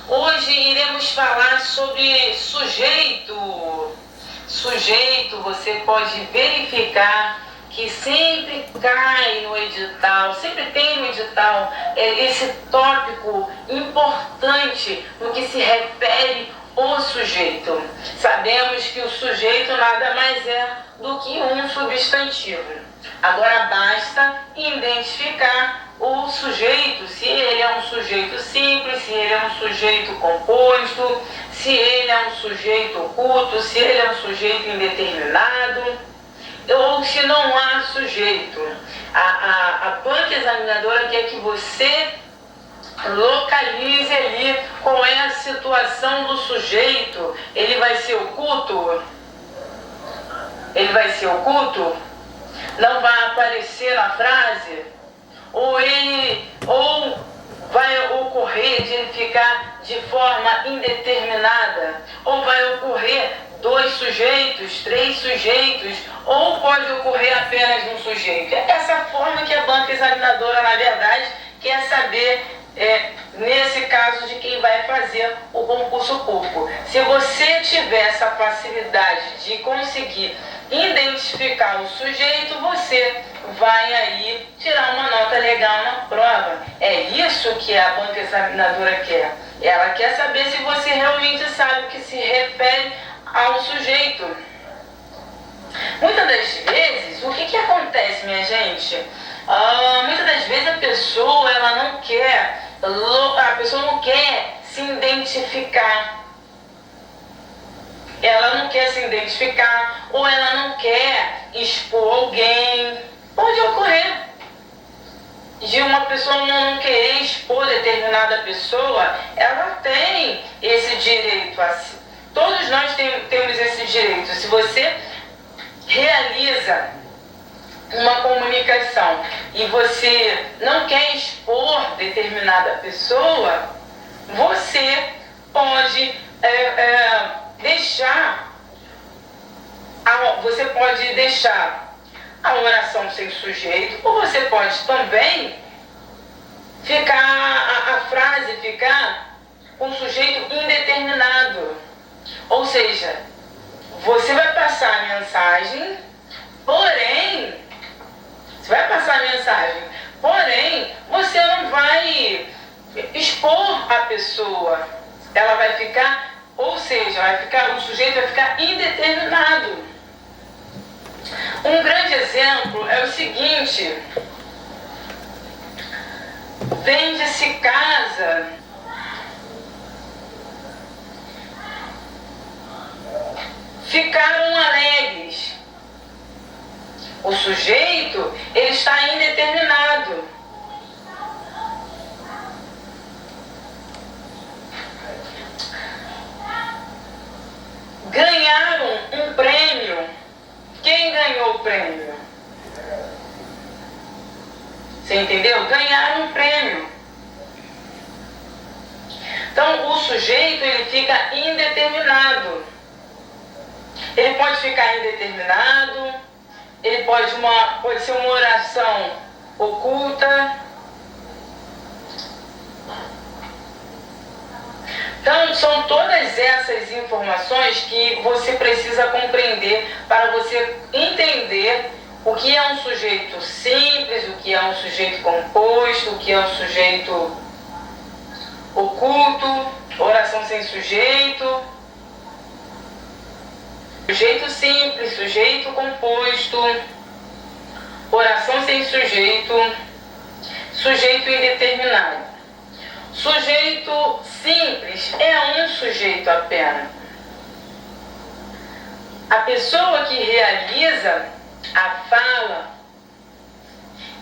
Hoje iremos falar sobre sujeito. Sujeito, você pode verificar que sempre cai no edital, sempre tem no edital esse tópico importante no que se refere ao sujeito. Sabemos que o sujeito nada mais é do que um substantivo. Agora basta identificar o sujeito, se ele é um sujeito simples, se ele é um sujeito composto, se ele é um sujeito oculto, se ele é um sujeito indeterminado, ou se não há sujeito. A banca examinadora quer que você localize ali qual é a situação do sujeito. Ele vai ser oculto? Ele vai ser oculto? Não vai aparecer na frase? Ou vai ocorrer de ele ficar de forma indeterminada? Ou vai ocorrer 2 sujeitos, 3 sujeitos, ou pode ocorrer apenas um sujeito? É essa forma que a banca examinadora, na verdade, quer saber, nesse caso, de quem vai fazer o concurso público. Se você tiver essa facilidade de conseguir identificar o sujeito, você vai aí tirar uma nota legal na prova. É isso que a banca examinadora quer. Ela quer saber se você realmente sabe o que se refere ao sujeito. Muitas das vezes, o que acontece, minha gente? Muitas das vezes a pessoa não quer se identificar. Ela não quer se identificar, ou ela não quer expor alguém. Pode ocorrer de uma pessoa não querer expor determinada pessoa. Ela tem esse direito. Todos nós temos esse direito. Se você realiza uma comunicação e você não quer expor determinada pessoa, você pode deixar a oração sem sujeito, ou você pode também a frase ficar com sujeito indeterminado. Ou seja, você vai passar a mensagem, porém, você não vai expor a pessoa. Ela vai ficar, ou seja, o sujeito vai ficar indeterminado. Um grande exemplo é o seguinte: vende-se casa, ficaram alegres. O sujeito, ele está indeterminado. Ganharam um prêmio. Quem ganhou o prêmio? Você entendeu? Ganharam um prêmio. Então, o sujeito, ele fica indeterminado. Ele pode ficar indeterminado, ele pode ser uma oração oculta. Então, são todas essas informações que você precisa compreender para você entender o que é um sujeito simples, o que é um sujeito composto, o que é um sujeito oculto, oração sem sujeito, sujeito simples, sujeito composto, oração sem sujeito, sujeito indeterminado. Sujeito simples é um sujeito apenas. A pessoa que realiza a fala,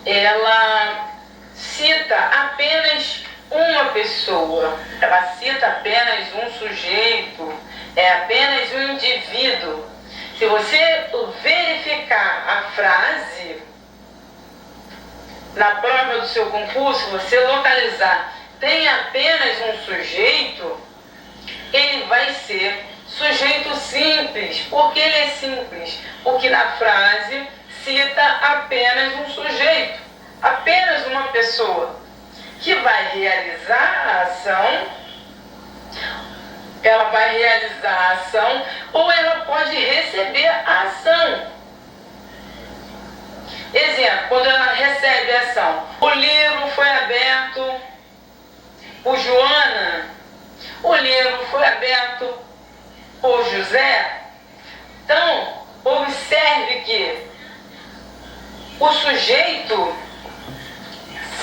ela cita apenas uma pessoa, ela cita apenas um sujeito, é apenas um indivíduo. Se você verificar a frase na prova do seu concurso, você localizar tem apenas um sujeito, ele vai ser sujeito simples. Por que ele é simples? Porque na frase cita apenas um sujeito, apenas uma pessoa, que vai realizar a ação ela vai realizar a ação ou ela pode receber a ação. Exemplo, quando ela recebe a ação, o livro foi aberto por Joana, o livro foi aberto por José. Então, observe que o sujeito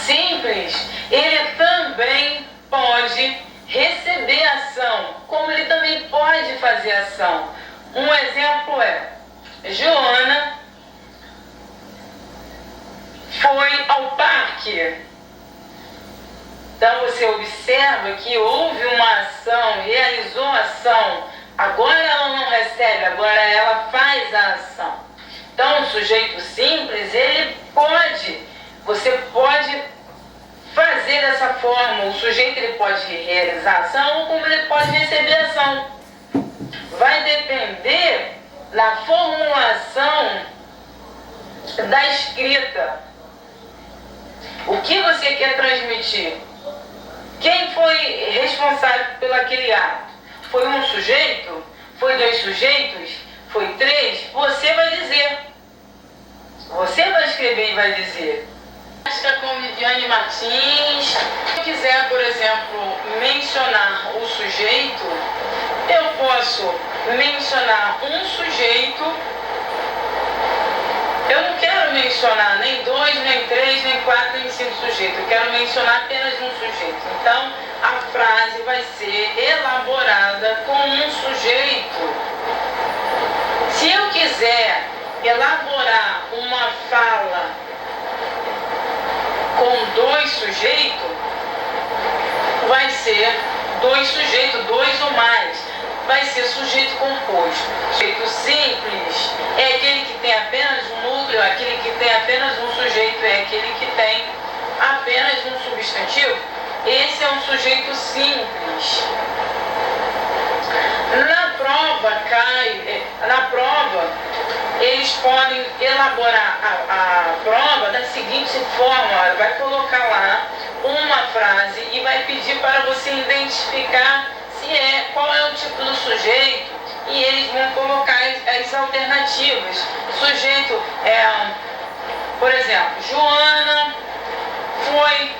simples, ele também pode receber ação, como ele também pode fazer ação. Um exemplo é, Joana foi ao parque. Então você observa que houve uma ação, realizou a ação. Agora ela não recebe, agora ela faz a ação. Então o sujeito simples, ele pode, você pode fazer dessa forma. O sujeito ele pode realizar a ação ou como ele pode receber a ação. Vai depender da formulação da escrita. O que você quer transmitir? Quem foi responsável pelo aquele ato? Foi um sujeito? Foi dois sujeitos? Foi três? Você vai dizer. Você vai escrever e vai dizer. Com Viviane Martins. Se eu quiser, por exemplo, mencionar o sujeito, eu posso mencionar um sujeito. Eu não quero mencionar nem 2, nem 3, nem 4, nem 5 sujeitos. Eu quero mencionar apenas um sujeito. Então, a frase vai ser elaborada com um sujeito. Se eu quiser elaborar uma fala com 2 sujeitos, vai ser 2 sujeitos, 2 ou mais. Vai ser sujeito composto. Sujeito simples é aquele que tem apenas um núcleo, aquele que tem apenas um sujeito, é aquele que tem apenas um substantivo. Esse é um sujeito simples. Na prova, eles podem elaborar a prova da seguinte forma: vai colocar lá uma frase e vai pedir para você identificar qual é o tipo do sujeito, e eles vão colocar as alternativas. Sujeito por exemplo, Joana foi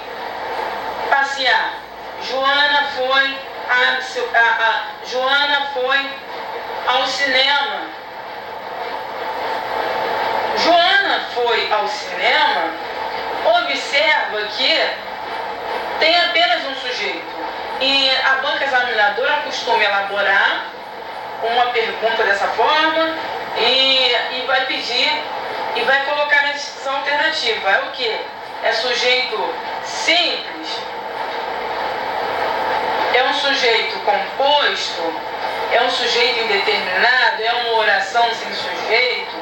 passear. Joana foi Joana foi ao cinema. Joana foi ao cinema. Observa que tem apenas um sujeito. E a banca examinadora costuma elaborar uma pergunta dessa forma e vai pedir e vai colocar essa alternativa. É o que? É sujeito simples? É um sujeito composto? É um sujeito indeterminado? É uma oração sem sujeito?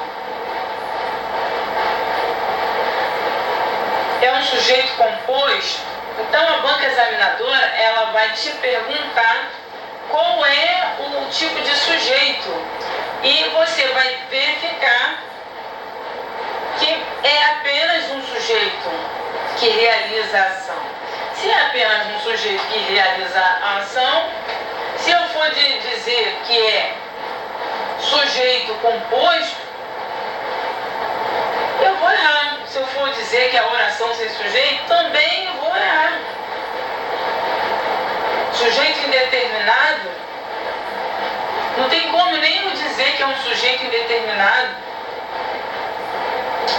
É um sujeito composto? Então a banca examinadora, ela vai te perguntar qual é o tipo de sujeito e você vai verificar que é apenas um sujeito que realiza a ação. Se é apenas um sujeito que realiza a ação, se eu for dizer que é sujeito composto, eu vou errar. Se eu for dizer que é oração sem sujeito, também eu vou errar. Sujeito indeterminado, não tem como nem eu dizer que é um sujeito indeterminado,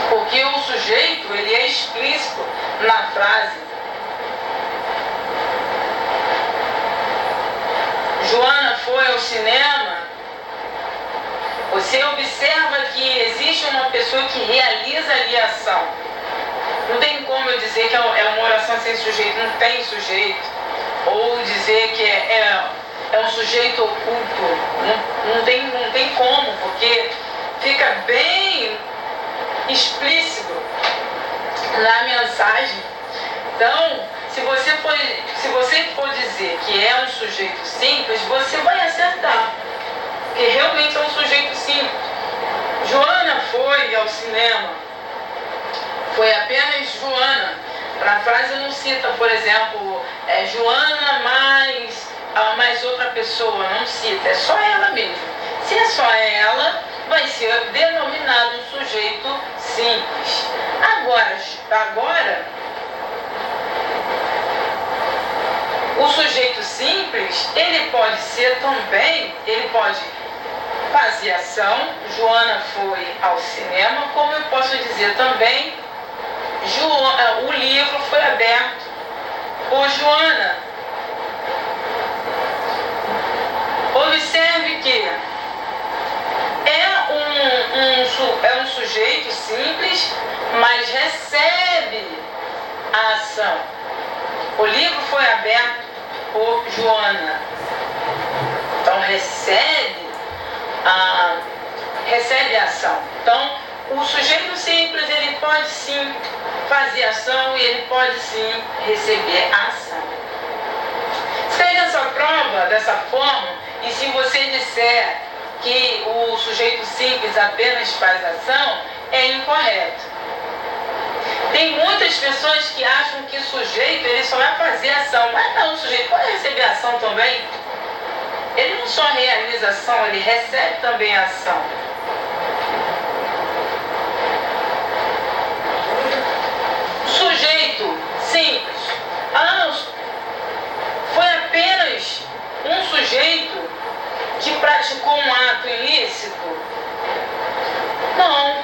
porque o sujeito, ele é explícito na frase. Joana foi ao cinema. Você observa que existe uma pessoa que realiza ali a ação. Não tem como eu dizer que é uma oração sem sujeito, não tem sujeito. Ou dizer que é um sujeito oculto. Não tem como, porque fica bem explícito na mensagem. Então, se você for dizer que é um sujeito simples, você vai acertar. Porque realmente é um sujeito simples. Joana foi ao cinema. Foi apenas Joana. Na frase não cita, por exemplo, Joana mais mas outra pessoa não cita, é só ela mesmo. Se é só ela, vai ser denominado um sujeito simples. Agora, o sujeito simples, ele pode ser também, ele pode fazer ação. Joana foi ao cinema, como eu posso dizer também, o livro foi aberto por Joana. Observe que é um sujeito simples, mas recebe a ação. O livro foi aberto por Joana. Então recebe a ação. Então, o sujeito simples, ele pode sim fazer ação e ele pode sim receber a ação. Seja essa prova dessa forma, e se você disser que o sujeito simples apenas faz ação, é incorreto. Tem muitas pessoas que acham que o sujeito ele só vai fazer ação, mas não, o sujeito pode receber ação também. Ele não só realiza ação, ele recebe também a ação. Sujeito simples. Foi apenas um sujeito que praticou um ato ilícito? Não.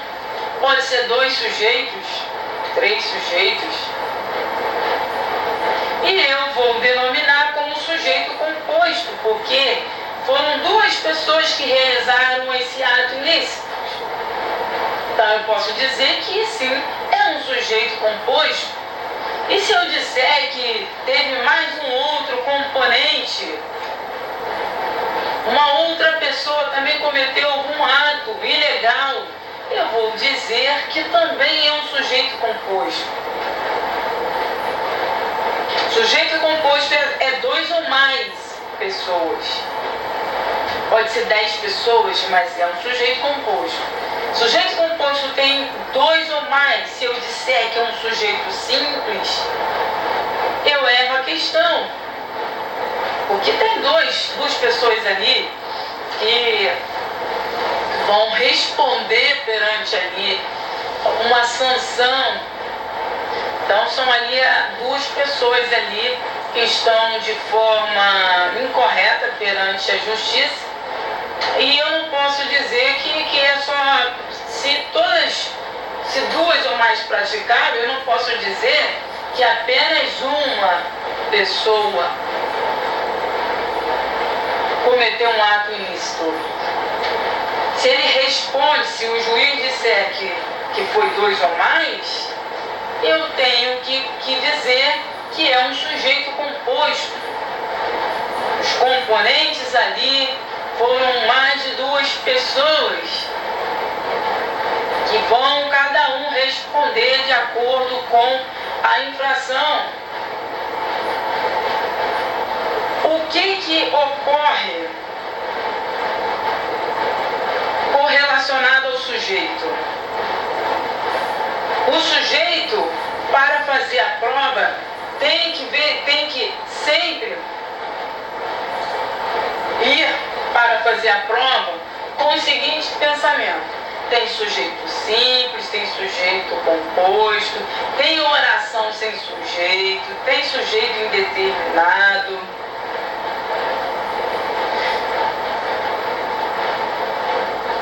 Pode ser 2 sujeitos, 3 sujeitos. E eu vou denominar como sujeito composto, porque foram 2 pessoas que realizaram esse ato ilícito. Então eu posso dizer que sim, é um sujeito composto. E se eu disser que teve mais um outro componente, uma outra pessoa também cometeu algum ato ilegal, eu vou dizer que também é um sujeito composto. Sujeito composto é 2 ou mais pessoas. Pode ser 10 pessoas, mas é um sujeito composto. Sujeito composto tem 2 ou mais. Se eu disser que é um sujeito simples, eu erro a questão. Porque tem 2 pessoas ali que vão responder perante ali uma sanção. Então são ali 2 pessoas ali que estão de forma incorreta perante a justiça. E eu não posso dizer que é só, se 2 ou mais praticaram, eu não posso dizer que apenas uma pessoa cometeu um ato ilícito. Se ele responde, se o juiz disser que foi 2 ou mais, eu tenho que dizer que é um sujeito composto. Os componentes ali foram mais de 2 pessoas que vão cada um responder de acordo com a infração. O que ocorre correlacionado ao sujeito? O sujeito, para fazer a prova, tem que sempre ir para fazer a prova com o seguinte pensamento: tem sujeito simples, tem sujeito composto, tem oração sem sujeito, tem sujeito indeterminado.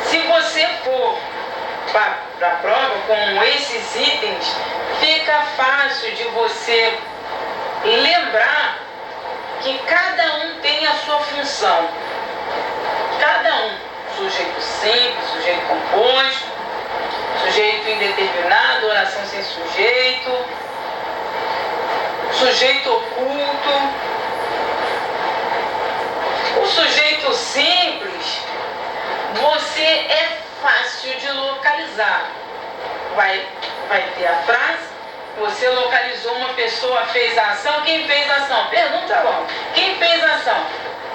Se você for para a prova com esses itens, fica fácil de você lembrar que cada um tem a sua função. Cada um, sujeito simples, sujeito composto, sujeito indeterminado, oração sem sujeito, sujeito oculto. O sujeito simples, você é fácil de localizar. Vai ter a frase, você localizou uma pessoa, fez a ação. Quem fez a ação? Pergunta logo. Quem fez a ação?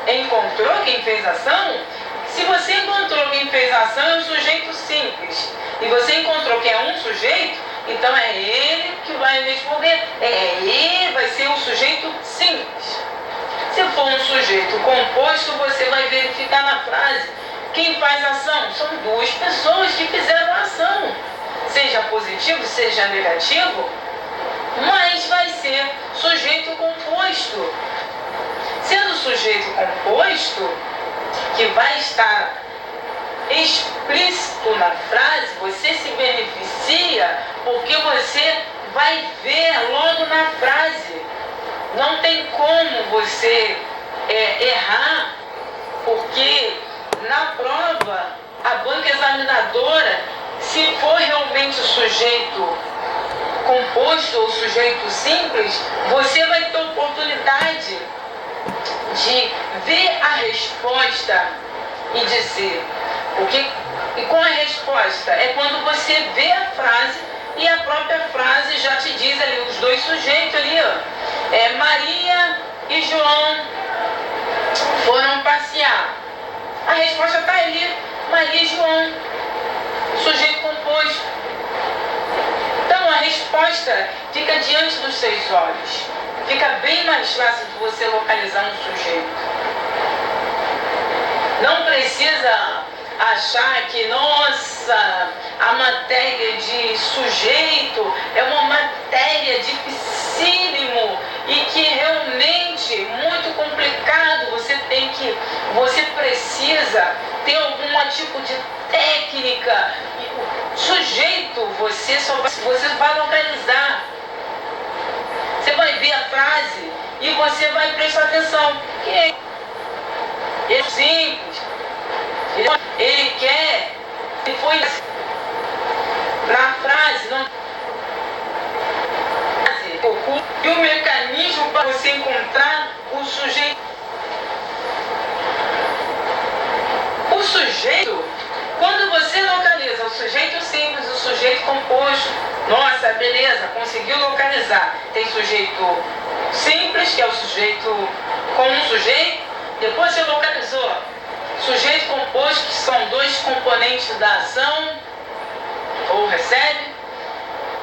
Encontrou quem fez a ação? Se você encontrou quem fez a ação, é um sujeito simples. E você encontrou que é um sujeito, então é ele que vai responder. Ele vai ser um sujeito simples. Se for um sujeito composto, você vai verificar na frase quem faz a ação. São duas pessoas que fizeram a ação, seja positivo, seja negativo, mas vai ser sujeito composto. Sendo sujeito composto, que vai estar explícito na frase, você se beneficia porque você vai ver logo na frase. Não tem como você errar, porque na prova, a banca examinadora, se for realmente sujeito composto ou sujeito simples, você vai ter oportunidade de ver a resposta e dizer. E com a resposta é quando você vê a frase e a própria frase já te diz ali, os dois sujeitos ali, ó, Maria e João foram passear. A resposta está ali, Maria e João, sujeito composto. Então a resposta fica diante dos seus olhos. Fica bem mais fácil de você localizar um sujeito. Não precisa achar que, nossa, a matéria de sujeito é uma matéria dificílimo e que realmente muito complicado. Você precisa ter algum tipo de técnica. Sujeito, você vai localizar. Você vai ver a frase e você vai prestar atenção. Quem é? Ele é simples. Ele quer. Ele foi na frase. Não. E o mecanismo para você encontrar o sujeito. O sujeito, quando você localiza o sujeito simples, o sujeito composto, nossa, beleza, conseguiu localizar. Tem sujeito simples, que é o sujeito com um sujeito, depois você localizou sujeito composto, que são dois componentes da ação, ou recebe,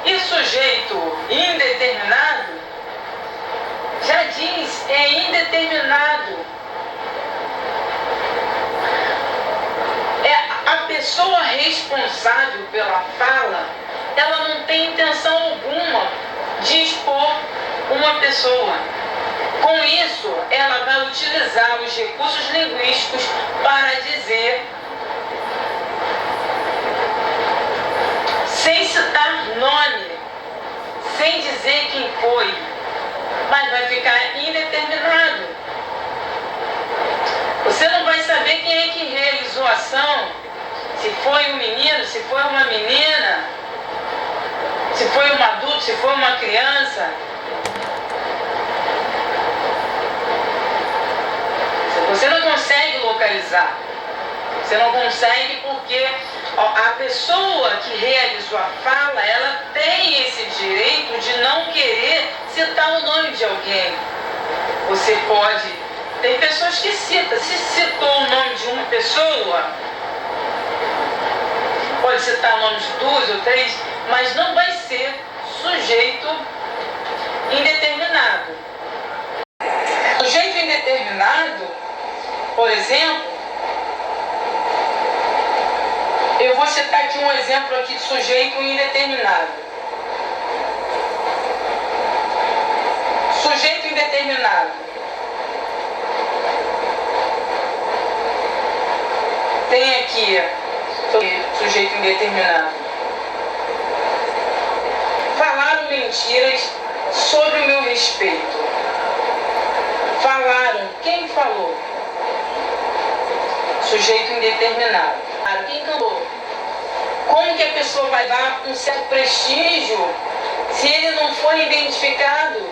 e sujeito indeterminado, já diz, é indeterminado. A pessoa responsável pela fala, ela não tem intenção alguma de expor uma pessoa. Com isso, ela vai utilizar os recursos linguísticos para dizer, sem citar nome, sem dizer quem foi, mas vai ficar indeterminado. Você não vai saber quem é que realizou a ação, se foi um menino, se foi uma menina, se foi um adulto, se foi uma criança. Você não consegue localizar. Você não consegue porque a pessoa que realizou a fala, ela tem esse direito de não querer citar o nome de alguém. Você pode... Tem pessoas que citam. Se citou o nome de uma pessoa, pode citar o nome de duas ou três, mas não vai ser sujeito indeterminado. Sujeito indeterminado, por exemplo, eu vou citar aqui um exemplo aqui de sujeito indeterminado. Sujeito indeterminado. Tem aqui sujeito indeterminado. Falaram mentiras sobre o meu respeito. Falaram. Quem falou? Sujeito indeterminado. Quem falou? Como que a pessoa vai dar um certo prestígio se ele não for identificado?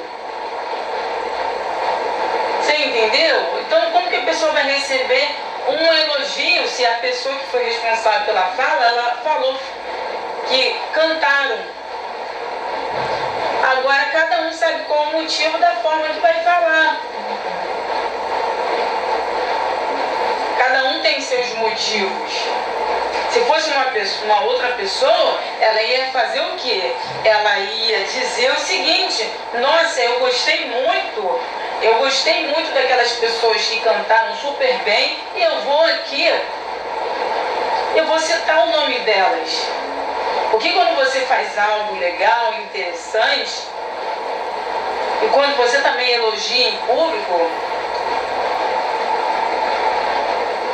Você entendeu? Então, como que a pessoa vai receber um elogio se a pessoa que foi responsável pela fala, ela falou que cantaram? Agora, cada um sabe qual o motivo da forma que vai falar. Cada um tem seus motivos. Se fosse uma outra pessoa, ela ia fazer o quê? Ela ia dizer o seguinte: nossa, eu gostei muito Eu gostei muito daquelas pessoas que cantaram super bem e eu vou citar o nome delas. Porque quando você faz algo legal, interessante, e quando você também elogia em público,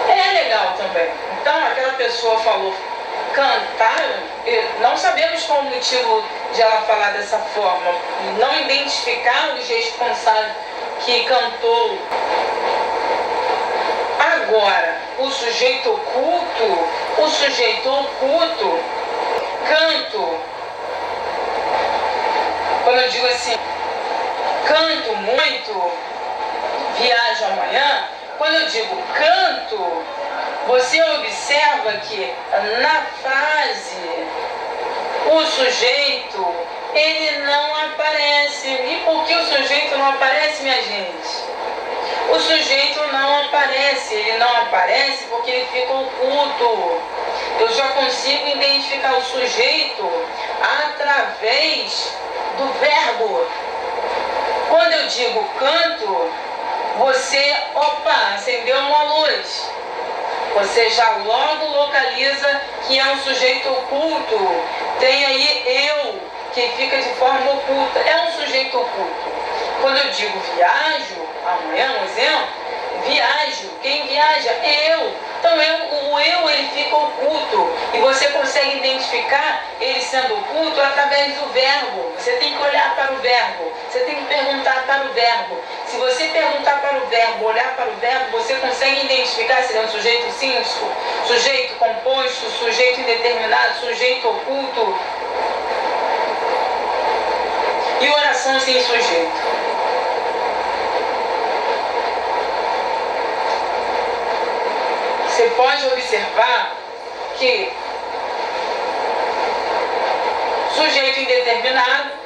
é legal também. Então aquela pessoa falou, cantaram, não sabemos qual o motivo de ela falar dessa forma, não identificar os responsáveis que cantou. Agora, o sujeito oculto, canto, quando eu digo assim, canto muito, viajo amanhã, quando eu digo canto, você observa que na frase o sujeito, ele não aparece. E por que o sujeito não aparece, minha gente? O sujeito não aparece, ele não aparece porque ele fica oculto. Eu só consigo identificar o sujeito através do verbo. Quando eu digo canto, você, acendeu uma luz. Você já logo localiza que é um sujeito oculto. Tem aí eu, que fica de forma oculta. É um sujeito oculto. Quando eu digo viajo, amanhã, um exemplo, viajo. Quem viaja? Eu. Então o eu ele fica oculto. E você consegue identificar ele sendo oculto através do verbo. Você tem que olhar para o verbo. Você tem que perguntar para o verbo. Se você perguntar para o verbo, olhar para o verbo, você consegue identificar se ele é um sujeito sim, sujeito composto, sujeito indeterminado, sujeito oculto. E oração sem sujeito. Você pode observar que sujeito indeterminado,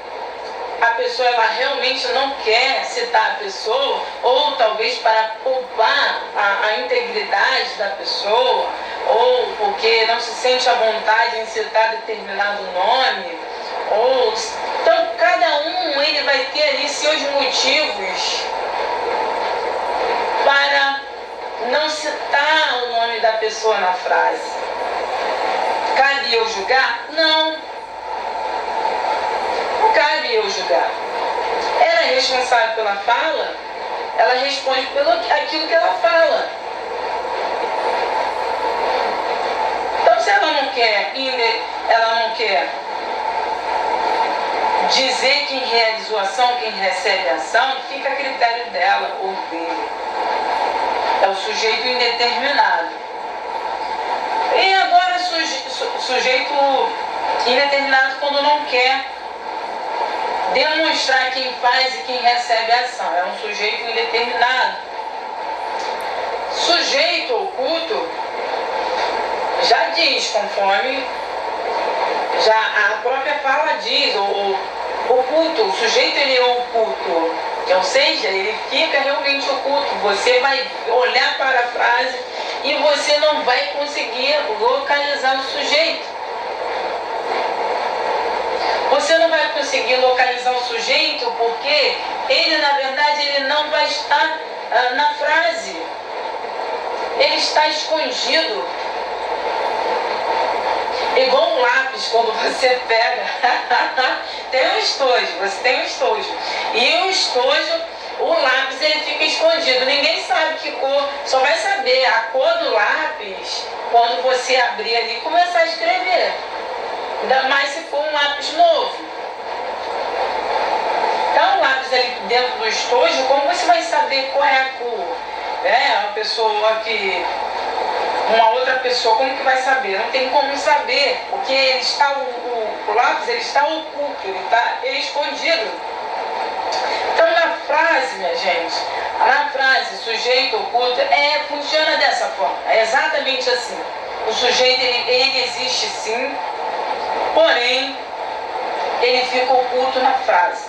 a pessoa ela realmente não quer citar a pessoa, ou talvez para poupar a integridade da pessoa, ou porque não se sente à vontade em citar determinado nome, ou então cada um ele vai ter ali seus motivos para não citar o nome da pessoa na frase. Cabe eu julgar? Não. Não cabe eu julgar. Ela é responsável pela fala, ela responde pelo aquilo que ela fala. Então se ela não quer dizer quem realizou a ação, quem recebe a ação, fica a critério dela ou dele. É o sujeito indeterminado. E agora sujeito indeterminado quando não quer demonstrar quem faz e quem recebe a ação. É um sujeito indeterminado. Sujeito oculto já diz, conforme já a própria fala diz, o oculto, o sujeito ele é oculto. Ou seja, ele fica realmente oculto. Você vai olhar para a frase e você não vai conseguir localizar o sujeito. Você não vai conseguir localizar o sujeito porque ele, na verdade, ele não vai estar na frase. Ele está escondido. Igual um lápis, quando você pega, tem um estojo, você tem um estojo. E o estojo, o lápis, ele fica escondido. Ninguém sabe que cor, só vai saber a cor do lápis quando você abrir ali e começar a escrever. Ainda mais se for um lápis novo. Então, o lápis ali dentro do estojo, como você vai saber qual é a cor? Uma pessoa que... Uma outra pessoa, como que vai saber? Não tem como saber, porque ele está, o lápis ele está oculto, ele está escondido. Então na frase, minha gente, na frase sujeito oculto, funciona dessa forma, é exatamente assim. O sujeito ele existe sim, porém ele fica oculto na frase.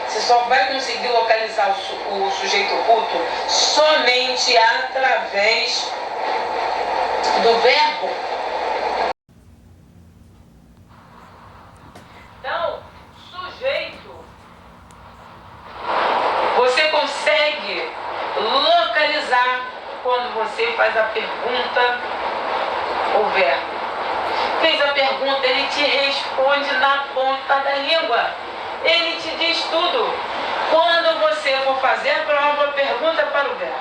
Você só vai conseguir localizar o sujeito oculto somente através do verbo. Então, sujeito, você consegue quando você faz a pergunta, o verbo. Fez a pergunta, ele te responde na ponta da língua. Ele te diz tudo. Quando você for fazer a prova, pergunta para o verbo.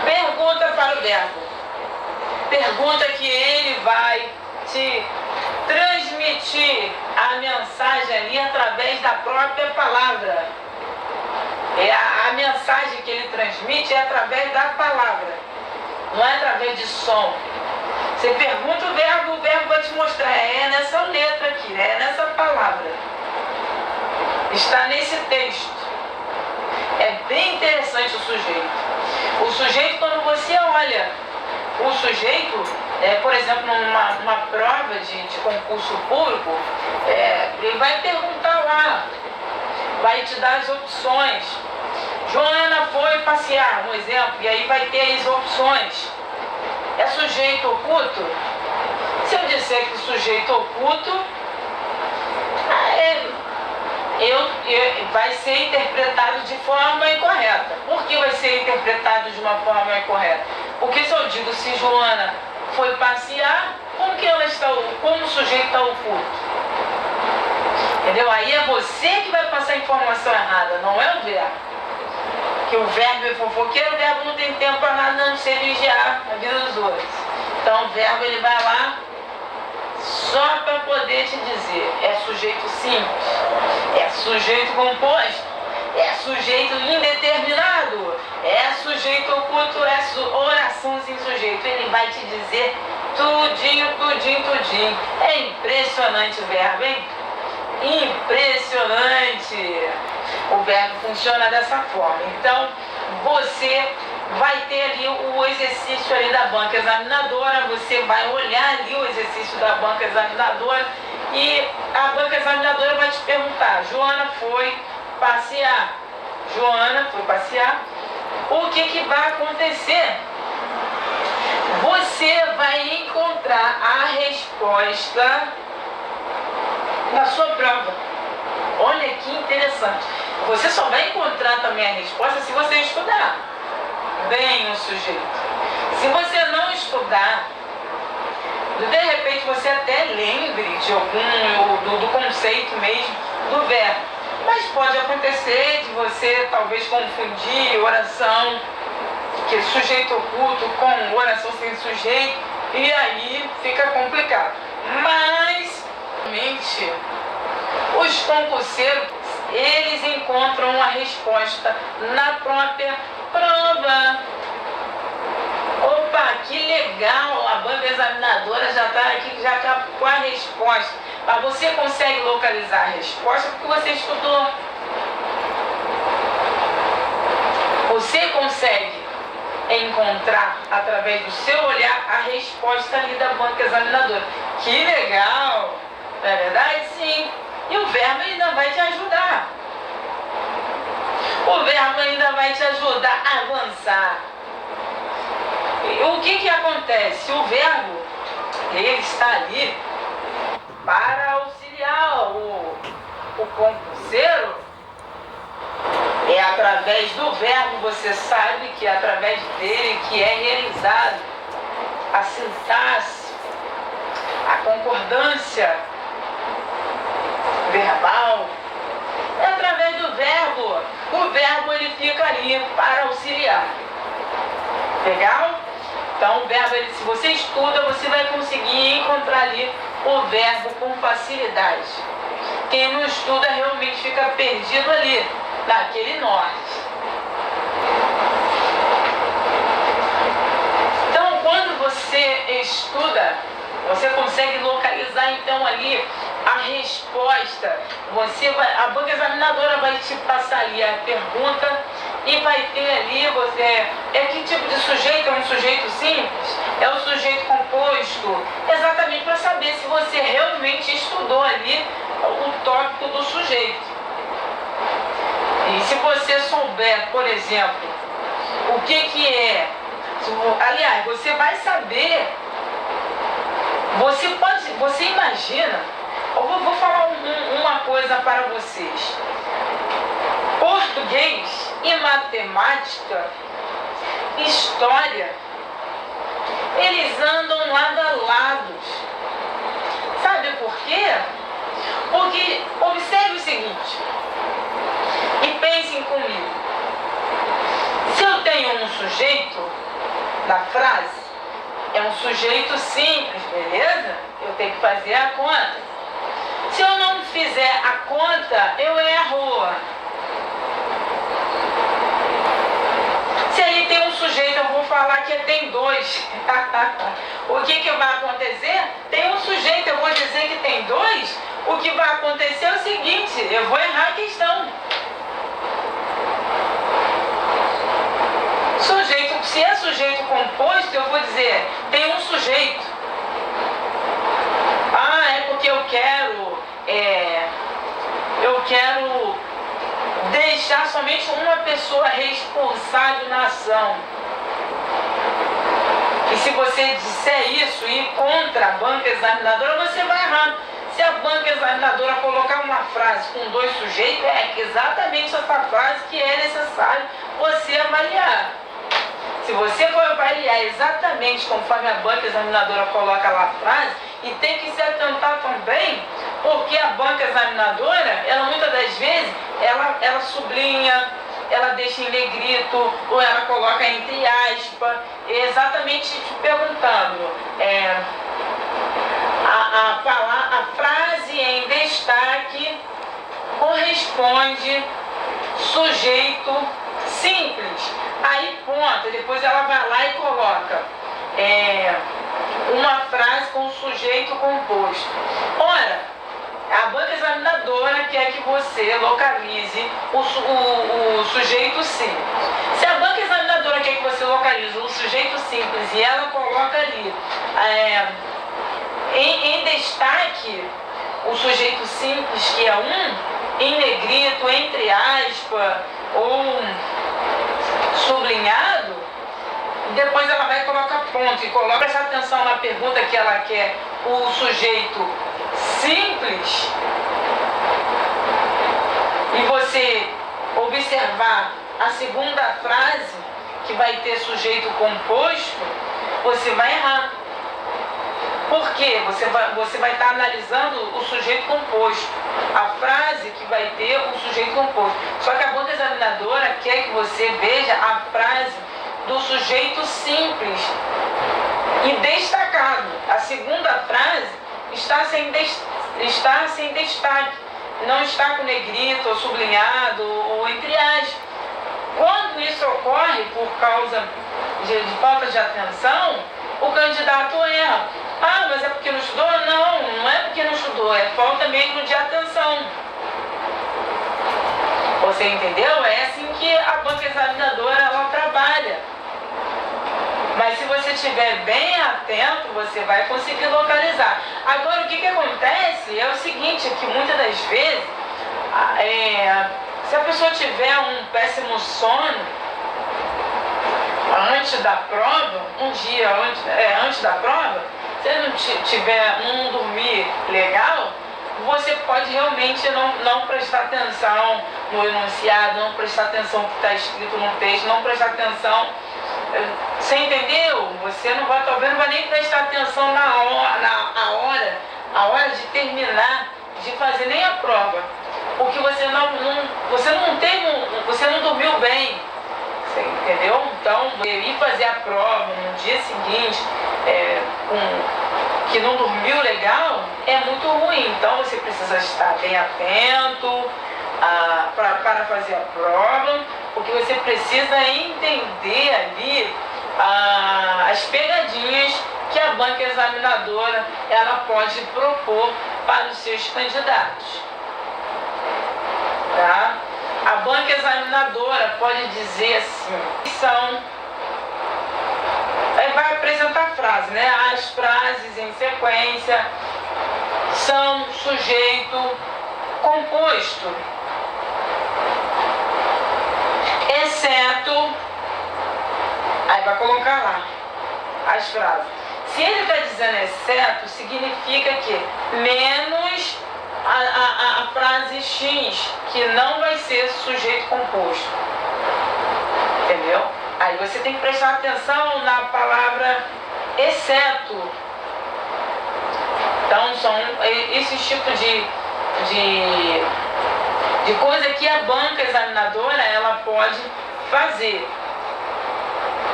Pergunta para o verbo. Pergunta que ele vai te transmitir a mensagem ali através da própria palavra. A mensagem que ele transmite é através da palavra, não é através de som. Você pergunta o verbo vai te mostrar, é nessa letra aqui, é nessa palavra. Está nesse texto. É bem interessante o sujeito. O sujeito, quando você olha, o sujeito, por exemplo, numa prova de concurso público, ele vai perguntar lá, vai te dar as opções. Joana foi passear, um exemplo, e aí vai ter as opções. É sujeito oculto? Se eu disser que sujeito oculto, vai ser interpretado de forma incorreta. Por que vai ser interpretado de uma forma incorreta? Porque se eu digo se Joana foi passear, como o sujeito está oculto? Entendeu? Aí é você que vai passar a informação errada, não é o verbo. Que o verbo é fofoqueiro, o verbo não tem tempo para nada, não ser vigiar a vida dos outros. Então o verbo ele vai lá só para poder te dizer, é sujeito simples, é sujeito composto, é sujeito indeterminado, é sujeito oculto, é oração sem sujeito. Ele vai te dizer tudinho, tudinho, tudinho. É impressionante o verbo, hein? Impressionante! O verbo funciona dessa forma. Então, você vai ter ali o exercício ali da banca examinadora, você vai olhar ali o exercício da banca examinadora e a banca examinadora vai te perguntar, Joana foi passear. Joana foi passear. O que vai acontecer? Você vai encontrar a resposta na sua prova. Olha que interessante. Você só vai encontrar também a resposta se você estudar bem o sujeito. Se você não estudar, de repente você até lembre de algum do conceito mesmo do verbo. Mas pode acontecer de você talvez confundir oração, que é sujeito oculto, com oração sem sujeito, e aí fica complicado. Mas, realmente, os concurseiros, eles encontram a resposta na própria prova. Opa, que legal, a banca examinadora já está aqui, já está com a resposta. Mas você consegue localizar a resposta porque você estudou. Você consegue encontrar, através do seu olhar, a resposta ali da banca examinadora. Que legal! Não é verdade? Sim. E o verbo ainda vai te ajudar. O verbo ainda vai te ajudar a avançar. E o que acontece? O verbo, ele está ali para auxiliar o concurseiro. É através do verbo, você sabe que é através dele que é realizado a sintaxe, a concordância verbal. É através do verbo. O verbo ele fica ali para auxiliar. Legal? Então o verbo, se você estuda, você vai conseguir encontrar ali o verbo com facilidade. Quem não estuda realmente fica perdido ali, naquele norte. Então quando você estuda, você consegue localizar então ali a resposta. A banca examinadora vai te passar ali a pergunta e vai ter ali que tipo de sujeito? É um sujeito simples? É um sujeito composto? Exatamente para saber se você realmente estudou ali o tópico do sujeito. E se você souber, por exemplo, o que é, aliás, você vai saber, você imagina, eu vou falar uma coisa para vocês. Português e matemática história. Eles andam lado a lado. Sabe por quê? Porque observe o seguinte, e pensem comigo. Se eu tenho um sujeito na frase, é um sujeito simples, beleza? Eu tenho que fazer a conta. Se eu não fizer a conta, eu erro. Se aí tem um sujeito, eu vou falar que tem dois. O que vai acontecer? Tem um sujeito, eu vou dizer que tem dois. O que vai acontecer é o seguinte, eu vou errar a questão. Sujeito, se é sujeito composto, eu vou dizer, tem um sujeito. Ah, é porque eu quero deixar somente uma pessoa responsável na ação. E se você disser isso e ir contra a banca examinadora, você vai errar. Se a banca examinadora colocar uma frase com dois sujeitos, é exatamente essa frase que é necessário você avaliar. Se você for avaliar exatamente conforme a banca examinadora coloca lá a frase, e tem que se atentar também, porque a banca examinadora, ela muitas das vezes, ela sublinha, ela deixa em negrito, ou ela coloca entre aspas, exatamente te perguntando, a frase em destaque corresponde sujeito simples. Aí ponto, depois ela vai lá e coloca uma frase com sujeito composto. Ora, a banca examinadora quer que você localize o sujeito simples. Se a banca examinadora quer que você localize o sujeito simples e ela coloca ali em destaque o sujeito simples, que é em negrito, entre aspas, ou sublinhado, depois ela vai colocar ponto e coloca essa atenção na pergunta que ela quer o sujeito simples, e você observar a segunda frase que vai ter sujeito composto, você vai errar. Por quê? Você vai estar analisando o sujeito composto, a frase que vai ter o sujeito composto. Só que a banca examinadora quer que você veja a frase do sujeito simples e destacado. A segunda frase está sem destaque, não está com negrito ou sublinhado ou entre aspas. Quando isso ocorre por causa de falta de atenção, o candidato erra. Ah, mas é porque não estudou? Não é porque não estudou, é falta mesmo de atenção. Você entendeu? É assim que a banca examinadora ela trabalha. Mas se você estiver bem atento, você vai conseguir localizar. Agora, o que acontece é o seguinte, que muitas das vezes, se a pessoa tiver um péssimo sono antes da prova, um dia antes da prova, se não dormir legal, você pode realmente não prestar atenção no enunciado, não prestar atenção no que está escrito no texto, não prestar atenção. Você entendeu? Você não vai, talvez não vai nem prestar atenção na hora de terminar, de fazer nem a prova, porque você não dormiu bem. Você entendeu? Então, ir fazer a prova no dia seguinte que não dormiu legal é muito ruim. Então você precisa estar bem atento para fazer a prova, porque você precisa entender ali as pegadinhas que a banca examinadora ela pode propor para os seus candidatos. Tá? A banca examinadora pode dizer assim, vai apresentar a frase, né? As frases em sequência são sujeito composto, exceto, aí vai colocar lá as frases. Se ele está dizendo exceto, significa que menos a frase X, que não vai ser sujeito composto. Entendeu? Aí você tem que prestar atenção na palavra exceto. Então são esses tipos de coisa que a banca examinadora ela pode fazer.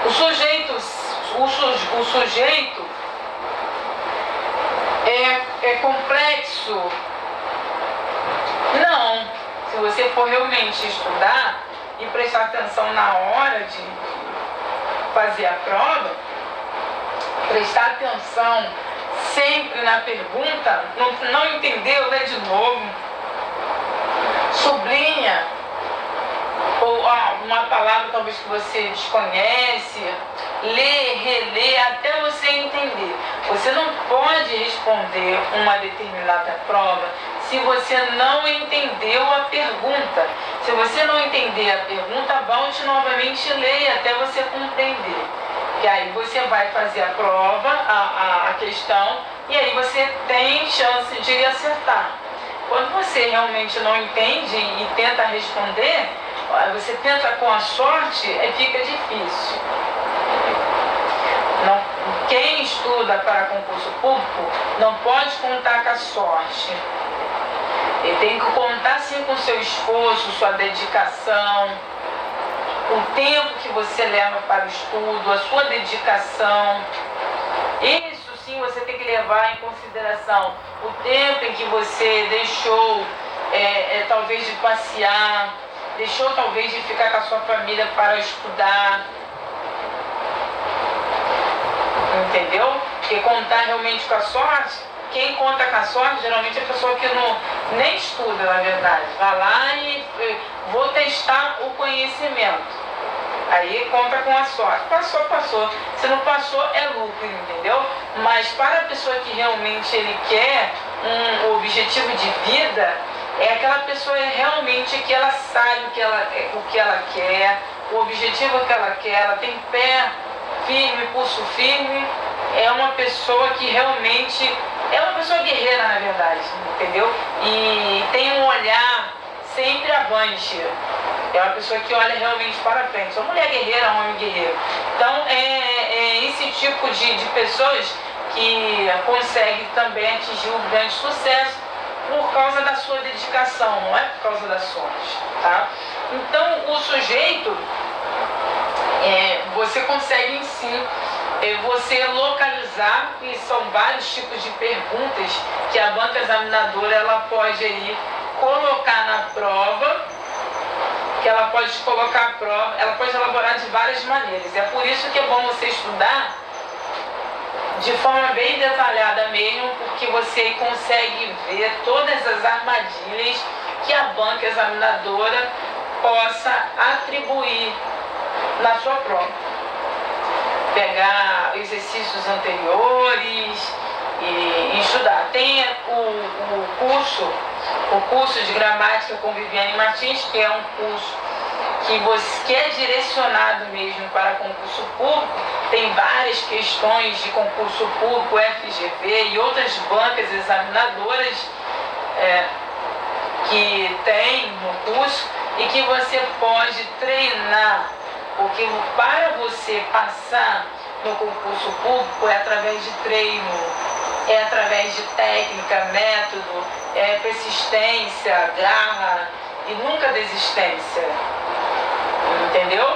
O sujeito é complexo? Não. Se você for realmente estudar e prestar atenção na hora de fazer a prova, prestar atenção sempre na pergunta, não entendeu, lê de novo, sublinha, ou uma palavra talvez que você desconhece, lê, relê, até você entender. Você não pode responder uma determinada prova se você não entendeu a pergunta. Se você não entender a pergunta, volte novamente e leia até você compreender. E aí você vai fazer a prova, a questão, e aí você tem chance de acertar. Quando você realmente não entende e tenta responder, você tenta com a sorte, fica difícil. Não, quem estuda para concurso público não pode contar com a sorte. Ele tem que contar sim com o seu esforço, sua dedicação, o tempo que você leva para o estudo, a sua dedicação. Isso sim você tem que levar em consideração o tempo em que você deixou talvez de passear, deixou talvez de ficar com a sua família para estudar. Entendeu? Porque contar realmente com a sorte, quem conta com a sorte geralmente é a pessoa que nem estuda, na verdade. Vai lá e vou testar o conhecimento. Aí conta com a sorte. Passou, passou. Se não passou, é lucro, entendeu? Mas para a pessoa que realmente ele quer um objetivo de vida, é aquela pessoa realmente que ela sabe o que ela quer, o objetivo que ela quer, ela tem pé firme, pulso firme, é uma pessoa que realmente é uma pessoa guerreira, na verdade, entendeu? E tem um olhar sempre avante. É uma pessoa que olha realmente para frente. É uma mulher guerreira, um homem guerreiro. Então, é esse tipo de pessoas que conseguem também atingir um grande sucesso por causa da sua dedicação, não é por causa da sorte, tá? Então, o sujeito, você consegue em si, você localizar, e são vários tipos de perguntas que a banca examinadora ela pode aí colocar na prova, que ela pode colocar a prova, ela pode elaborar de várias maneiras. É por isso que é bom você estudar de forma bem detalhada mesmo, porque você consegue ver todas as armadilhas que a banca examinadora possa atribuir na sua prova. Pegar exercícios anteriores e estudar. Tem o curso de gramática com Viviane Martins, que é um curso que é direcionado mesmo para concurso público. Tem várias questões de concurso público, FGV e outras bancas examinadoras que tem no curso e que você pode treinar, porque para você passar no concurso público é através de treino, é através de técnica, método, persistência, garra e nunca desistência. Entendeu?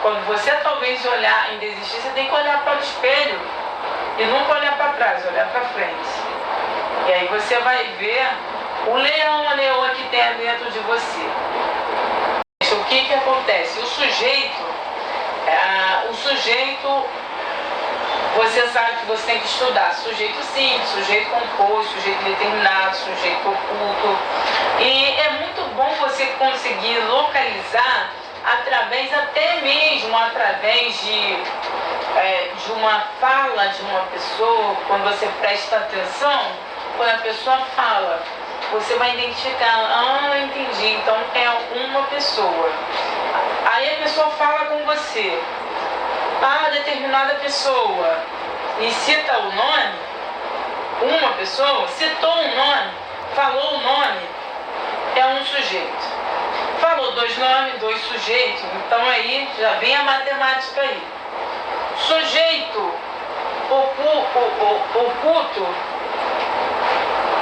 Quando você talvez olhar em desistir, você tem que olhar para o espelho e nunca olhar para trás, olhar para frente. E aí você vai ver o leão, a leoa que tem dentro de você. O que acontece? O sujeito, você sabe que você tem que estudar sujeito simples, sujeito composto, sujeito determinado, sujeito oculto. E é muito bom você conseguir localizar até mesmo através de uma fala de uma pessoa. Quando você presta atenção, quando a pessoa fala, você vai identificar, entendi, então é uma pessoa. Aí a pessoa fala com você, determinada pessoa, e cita o nome, uma pessoa citou um nome, falou o nome, é um sujeito. Falou dois nomes, dois sujeitos, então aí já vem a matemática aí. Sujeito oculto,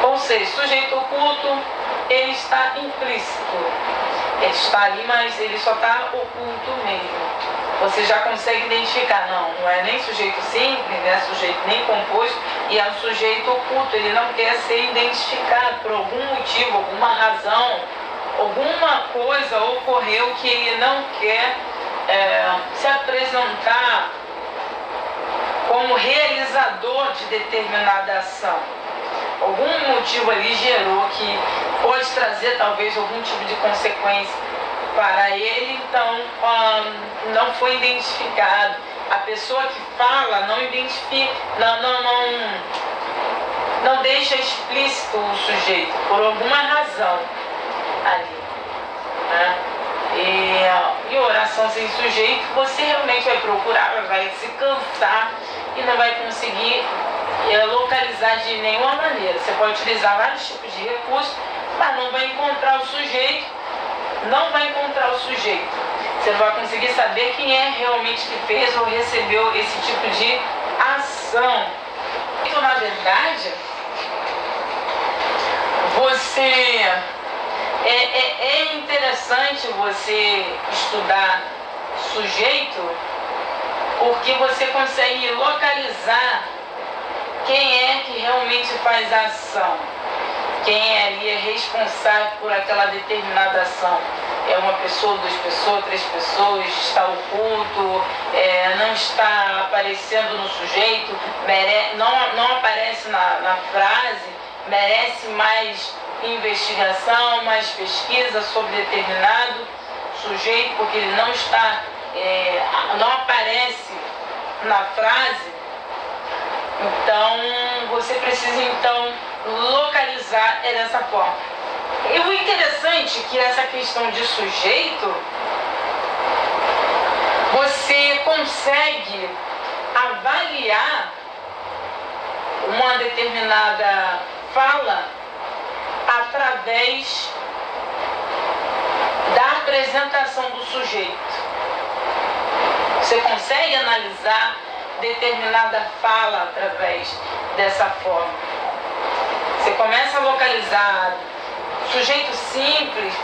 ou seja, sujeito oculto, ele está implícito. Ele está ali, mas ele só está oculto mesmo. Você já consegue identificar, não é nem sujeito simples, não é sujeito nem composto, e é um sujeito oculto, ele não quer ser identificado por algum motivo, alguma razão, alguma coisa ocorreu que ele não quer se apresentar como realizador de determinada ação. Algum motivo ali gerou que pode trazer talvez algum tipo de consequência para ele, então não foi identificado. A pessoa que fala não identifica, não deixa explícito o sujeito, por alguma razão ali, né? E oração sem sujeito, você realmente vai procurar, vai se cansar e não vai conseguir localizar de nenhuma maneira. Você pode utilizar vários tipos de recursos, mas não vai encontrar o sujeito, Você não vai conseguir saber quem é realmente que fez ou recebeu esse tipo de ação. Então, na verdade, é interessante você estudar sujeito, porque você consegue localizar quem é que realmente faz a ação, quem ali é responsável por aquela determinada ação. É uma pessoa, duas pessoas, três pessoas, está oculto, não está aparecendo no sujeito, não aparece na frase, merece mais investigação, mais pesquisa sobre determinado sujeito, porque ele não aparece na frase. Então, você precisa localizar dessa forma. E o interessante é que essa questão de sujeito, você consegue avaliar uma determinada fala através da apresentação do sujeito. Você consegue analisar determinada fala através dessa forma. Você começa a localizar sujeito simples,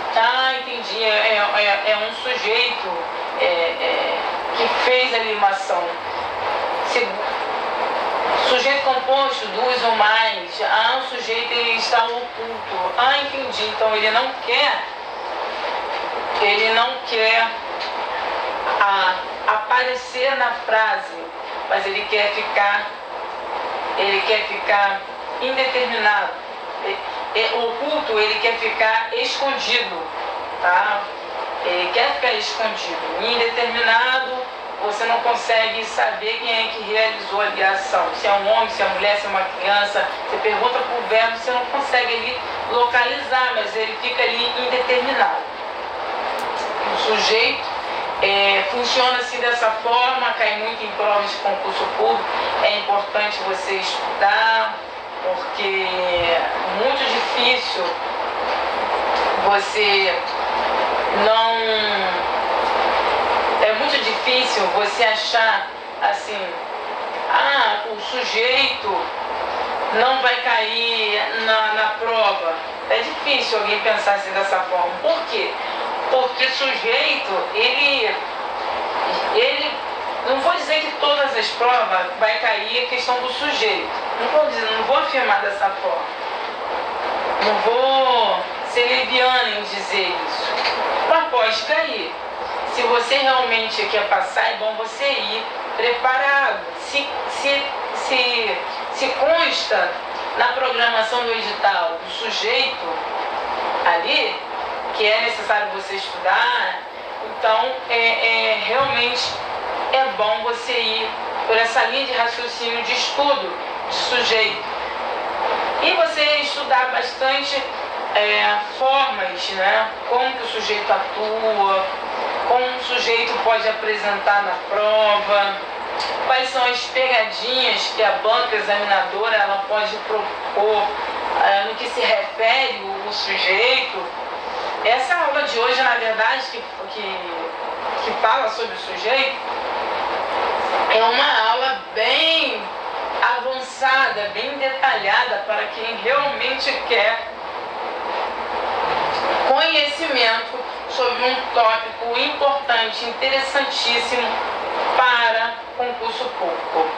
entendi, é um sujeito que fez ali uma ação. Sujeito composto, duas ou mais, um sujeito ele está oculto, entendi, então ele não quer aparecer na frase, mas ele quer ficar indeterminado. Oculto, ele quer ficar escondido, tá? Ele quer ficar escondido. Indeterminado, você não consegue saber quem é que realizou ali a ação. Se é um homem, se é uma mulher, se é uma criança. Você pergunta para o verbo, você não consegue ali localizar, mas ele fica ali indeterminado. O sujeito funciona assim dessa forma, cai muito em provas de concurso público. É importante você estudar, porque é muito difícil você achar assim, o sujeito não vai cair na prova. É difícil alguém pensar assim dessa forma. Por quê? Porque sujeito, ele não vou dizer que todas as provas vai cair a questão do sujeito. Não vou afirmar dessa forma. Não vou ser leviana em dizer isso. Mas pode cair. Se você realmente quer passar, é bom você ir preparado. Se consta na programação do edital do sujeito ali, que é necessário você estudar, então realmente é bom você ir por essa linha de raciocínio de estudo de sujeito. E você estudar bastante formas, né? Como que o sujeito atua, como o sujeito pode apresentar na prova, quais são as pegadinhas que a banca examinadora ela pode propor no que se refere o sujeito. Essa aula de hoje, na verdade, que fala sobre o sujeito, é uma aula bem avançada, bem detalhada para quem realmente quer conhecimento sobre um tópico importante, interessantíssimo para concurso público.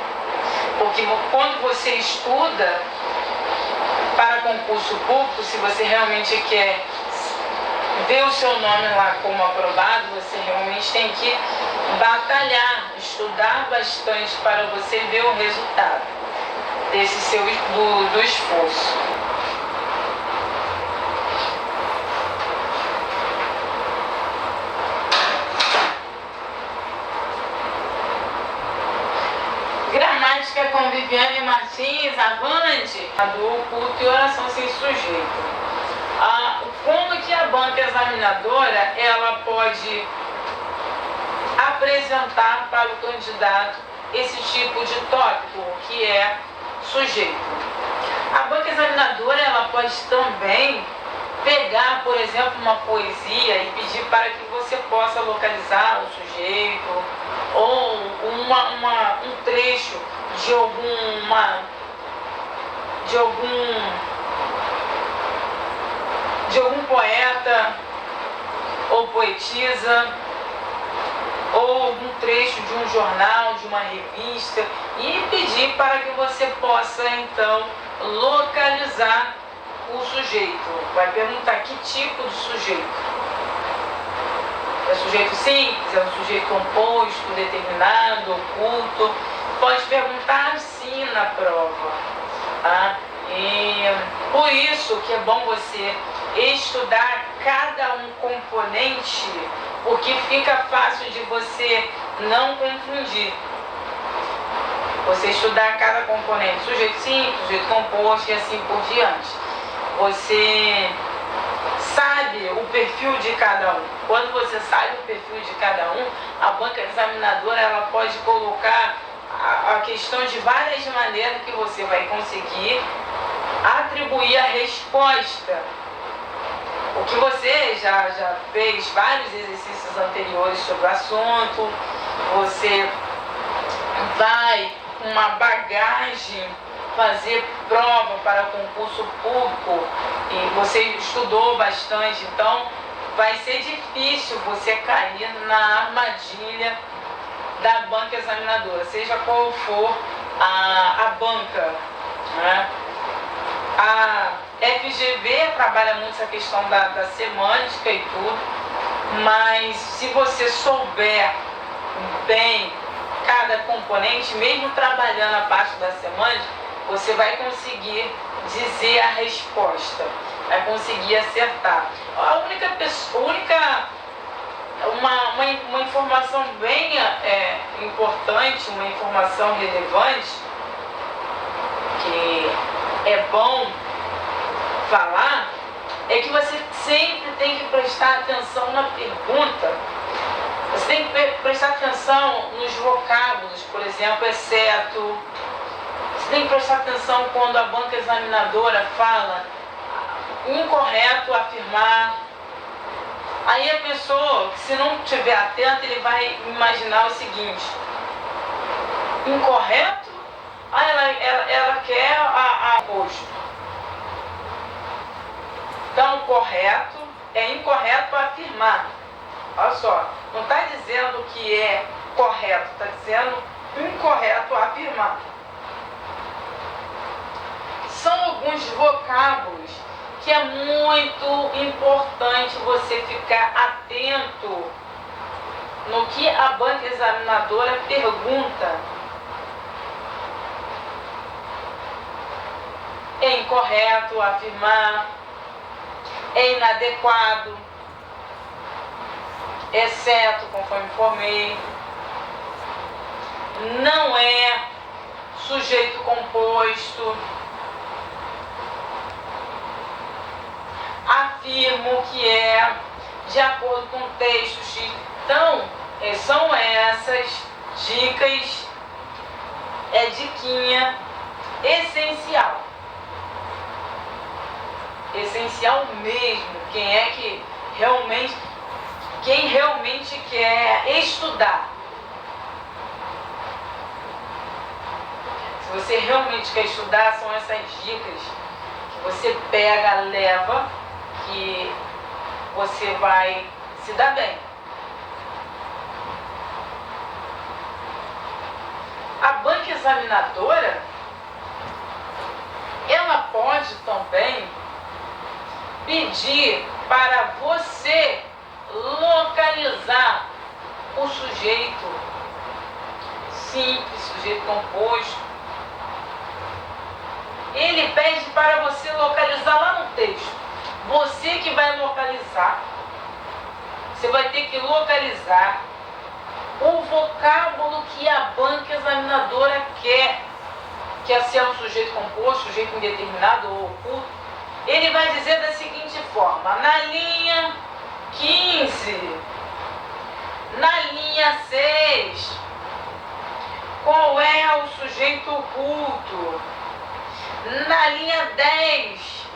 Porque quando você estuda para concurso público, se você realmente quer ver o seu nome lá como aprovado, você realmente tem que batalhar, estudar bastante para você ver o resultado desse seu do esforço. Gramática com Viviane Martins, avante, do culto e oração sem sujeito. Como que a banca examinadora ela pode apresentar para o candidato esse tipo de tópico, que é sujeito? A banca examinadora ela pode também pegar, por exemplo, uma poesia e pedir para que você possa localizar o sujeito, ou um trecho de algum poeta ou poetisa, ou algum trecho de um jornal, de uma revista, e pedir para que você possa então localizar o sujeito. Vai perguntar que tipo de sujeito. É sujeito simples, é um sujeito composto, determinado, oculto. Pode perguntar sim na prova. Tá? E por isso que é bom você estudar cada um componente, porque fica fácil de você não confundir. Você estudar cada componente, sujeito simples, sujeito composto e assim por diante. Você sabe o perfil de cada um. Quando você sabe o perfil de cada um, a banca examinadora ela pode colocar a questão de várias maneiras que você vai conseguir atribuir a resposta. O que você já fez vários exercícios anteriores sobre o assunto, você vai com uma bagagem fazer prova para concurso público e você estudou bastante, então vai ser difícil você cair na armadilha da banca examinadora, seja qual for a banca, né? A FGV trabalha muito essa questão da semântica e tudo, mas se você souber bem cada componente, mesmo trabalhando a parte da semântica, você vai conseguir dizer a resposta, vai conseguir acertar. Uma informação bem importante, uma informação relevante, que é bom falar, é que você sempre tem que prestar atenção na pergunta. Você tem que prestar atenção nos vocábulos, por exemplo, exceto. Você tem que prestar atenção quando a banca examinadora fala incorreto afirmar. Aí a pessoa, se não estiver atenta, ele vai imaginar o seguinte: incorreto? Ela quer a oposto. Então, correto é incorreto afirmar. Olha só, não está dizendo que é correto, está dizendo incorreto afirmar. São alguns vocábulos que é muito importante você ficar atento no que a banca examinadora pergunta. É incorreto afirmar, é inadequado, exceto, conforme informei, não é sujeito composto, afirmo que é, de acordo com o texto. Então, são essas dicas, diquinha essencial. Essencial mesmo. Quem é que realmente, quem realmente quer estudar. Se você realmente quer estudar, são essas dicas que você pega, leva, que você vai se dar bem. A banca examinadora, ela pode também pedir para você localizar o sujeito simples, sujeito composto. Ele pede para você localizar lá no texto. Você que vai localizar. Você vai ter que localizar o vocábulo que a banca examinadora quer. Que se é um sujeito composto, sujeito indeterminado ou oculto. Ele vai dizer da seguinte forma: na linha 15, na linha 6, qual é o sujeito oculto? Na linha 10,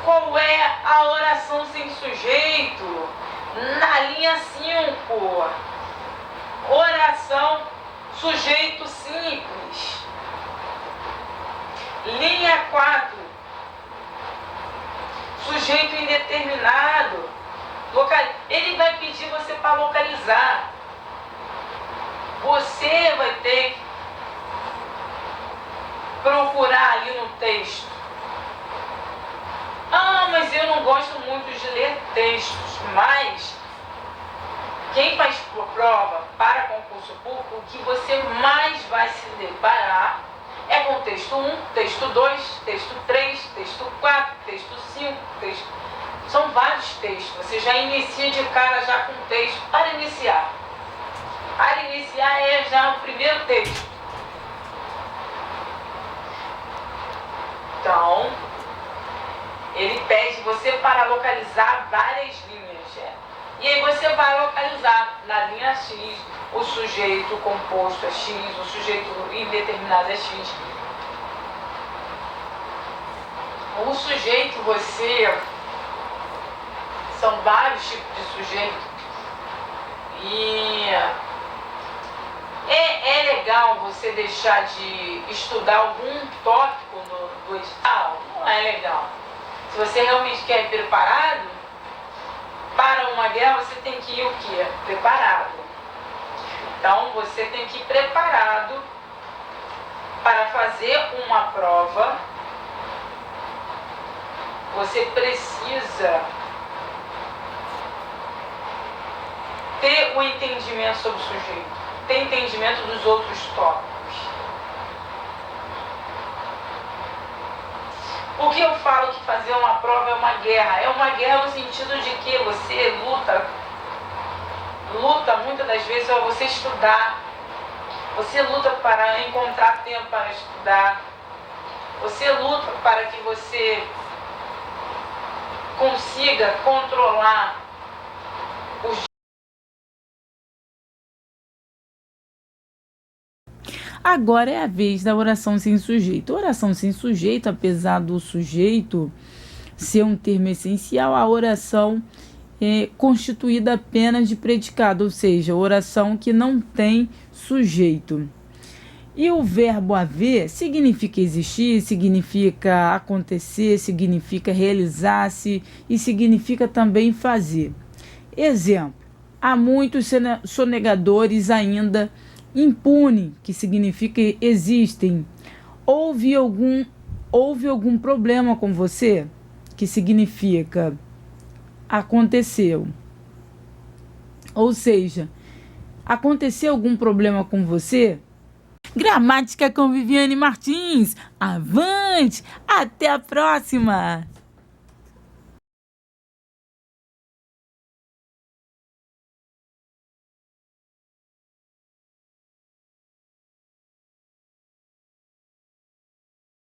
qual é a oração sem sujeito? Na linha 5, oração sujeito simples. Linha 4, sujeito indeterminado. Ele vai pedir você para localizar. Você vai ter que procurar ali no texto. Ah, mas eu não gosto muito de ler textos. Mas quem faz prova para concurso público, o que você mais vai se deparar é com texto 1, texto 2, texto 3, texto 4, texto 5, texto... São vários textos. Você já inicia de cara já com texto para iniciar. Para iniciar é já o primeiro texto. Então, ele pede você para localizar várias linhas. E aí você vai localizar na linha X, o sujeito composto é X, o sujeito indeterminado é X. O sujeito, são vários tipos de sujeito. E é legal você deixar de estudar algum tópico do edital? Não é legal. Se você realmente quer ir preparado para uma guerra, você tem que ir o quê? Preparado. Então, você tem que ir preparado para fazer uma prova. Você precisa ter o entendimento sobre o sujeito, ter entendimento dos outros tópicos. Por que eu falo que fazer uma prova é uma guerra? É uma guerra no sentido de que você luta muitas das vezes para você estudar. Você luta para encontrar tempo para estudar. Você luta para que você consiga controlar os... Agora é a vez da oração sem sujeito. Oração sem sujeito, apesar do sujeito ser um termo essencial, a oração é constituída apenas de predicado, ou seja, oração que não tem sujeito. E o verbo haver significa existir, significa acontecer, significa realizar-se e significa também fazer. Exemplo: há muitos sonegadores ainda impune, que significa existem. Houve algum problema com você, que significa aconteceu. Ou seja, aconteceu algum problema com você? Gramática com Viviane Martins. Avante! Até a próxima!